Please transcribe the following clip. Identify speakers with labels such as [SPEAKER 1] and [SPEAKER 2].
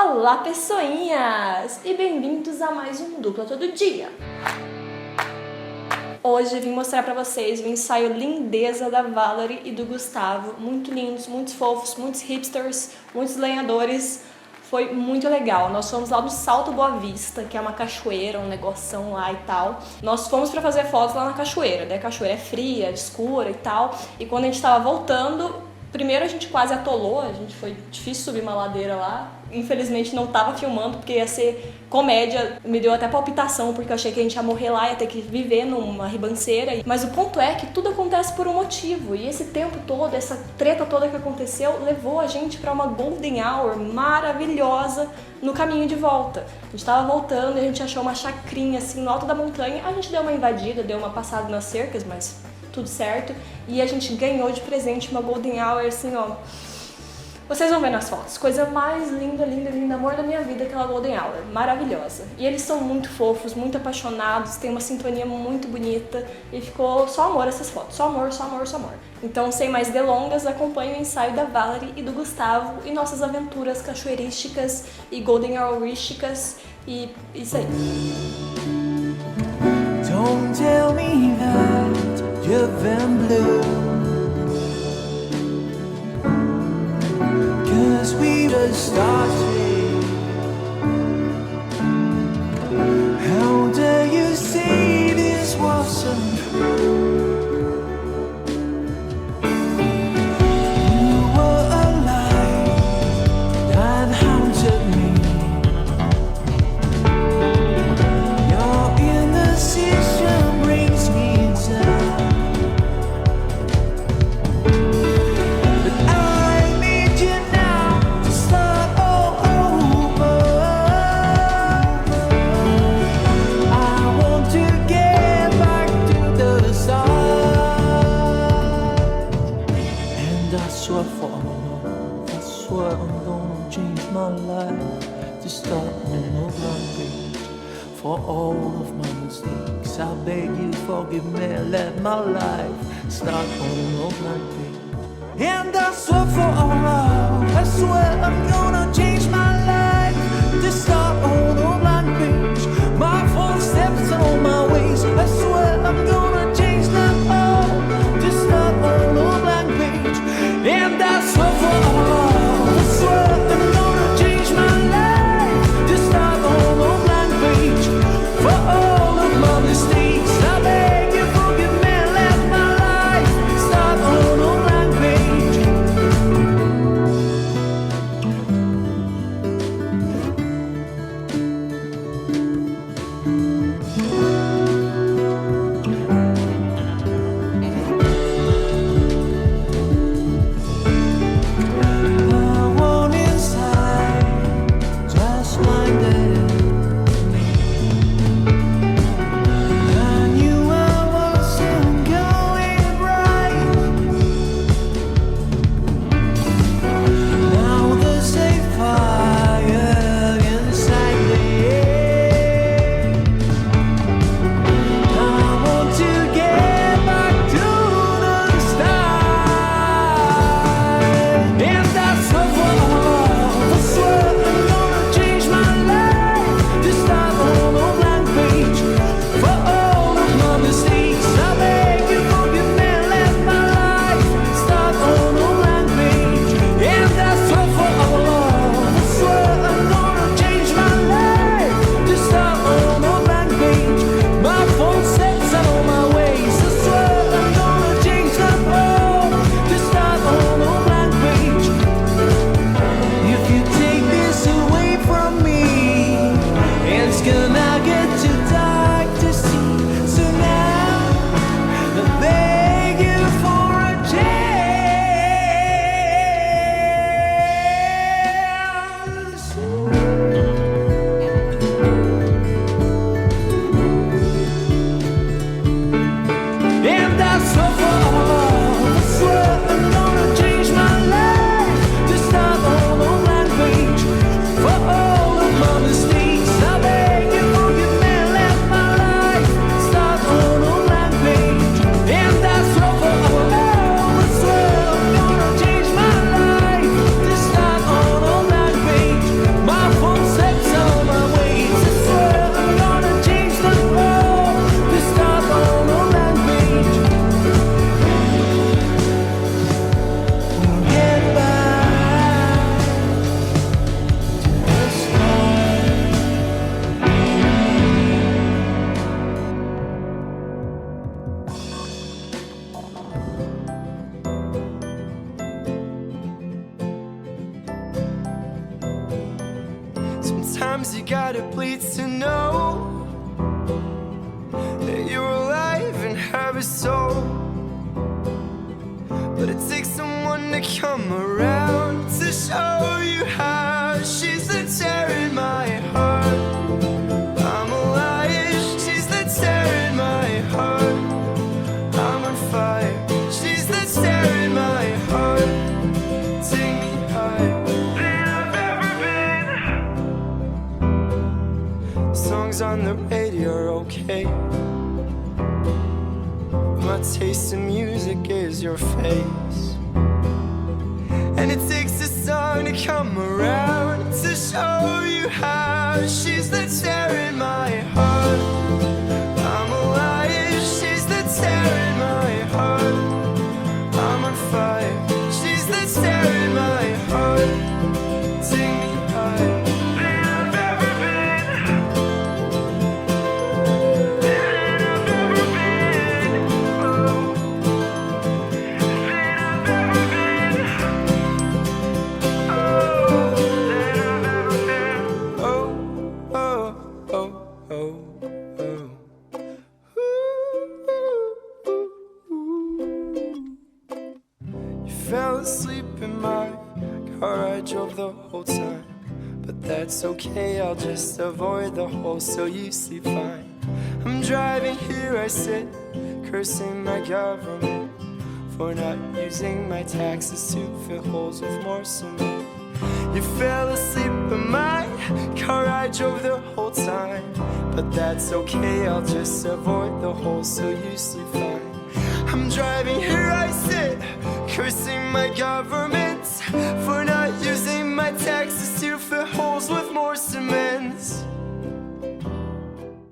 [SPEAKER 1] Olá, pessoinhas! E bem-vindos a mais um Dupla Todo Dia! Hoje vim mostrar pra vocês o ensaio lindeza da Valerie e do Gustavo. Muito lindos, muito fofos, muitos hipsters, muitos lenhadores. Foi muito legal. Nós fomos lá no Salto Boa Vista, que é uma cachoeira, um negoção lá e tal. Nós fomos pra fazer fotos lá na cachoeira, né? A cachoeira é fria, escura e tal. E quando a gente tava voltando, primeiro a gente quase atolou, foi difícil subir uma ladeira lá. Infelizmente não tava filmando porque ia ser comédia, me deu até palpitação porque eu achei que a gente ia morrer lá, ia ter que viver numa ribanceira. Mas o ponto é que tudo acontece por um motivo e esse tempo todo, essa treta toda que aconteceu levou a gente pra uma golden hour maravilhosa no caminho de volta. A gente tava voltando e a gente achou uma chacrinha assim no alto da montanha, a gente deu uma invadida, deu uma passada nas cercas, mas tudo certo. E a gente ganhou de presente uma golden hour assim, ó. Vocês vão ver nas fotos. Coisa mais linda, linda, linda. Amor da minha vida, aquela golden hour. Maravilhosa. E eles são muito fofos, muito apaixonados, tem uma sintonia muito bonita. E ficou só amor essas fotos. Só amor, só amor, só amor. Então, sem mais delongas, acompanhe o ensaio da Valerie e do Gustavo e nossas aventuras cachoeirísticas e golden hourísticas. E isso aí.
[SPEAKER 2] Don't tell me that you've been blue, 'cause we just started. How dare you say this wasn't true? You were a lie that haunted me. Your indecision brings me down. For all of my mistakes, I beg you forgive me. Let my life start on a blank page. And I swear for Allah, I swear I'm gonna change my life to start on a blank page. My footsteps on my ways, I swear I'm gonna change them all to start on a blank page. And I swear for Allah, I swear I'm gonna change my life to start on a blank page. For all of my mistakes, I beg you forgive me. Let my life start on a blank page. Sometimes you gotta bleed to know that you're alive and have a soul. But it takes someone to come around to show you how. She's the tear in my heart. I'm alive. She's the tear in my heart. I'm on fire. She's the tear in my heart. Take me higher than I've ever been. Songs on the radio are okay. My taste in music is your face. And it takes a song to come around to show you how. She's the tear in my heart. I'm alive. She's the tear in my heart. I'm on fire. She's the tear in my heart. Take me higher than I've ever been. Than I've ever been. Oh. Than I've ever been. Oh. Than I've ever been. Oh, oh, oh, oh, oh. You fell asleep in my car, I drove the whole time. But that's okay, I'll just avoid the hole so you sleep fine. I'm driving, here I sit, cursing my government for not using my taxes to fill holes with more cement. You fell asleep in my car, I drove the whole time. But that's okay, I'll just avoid the hole so you sleep fine. I'm driving, here I sit, cursing my government for not using my taxes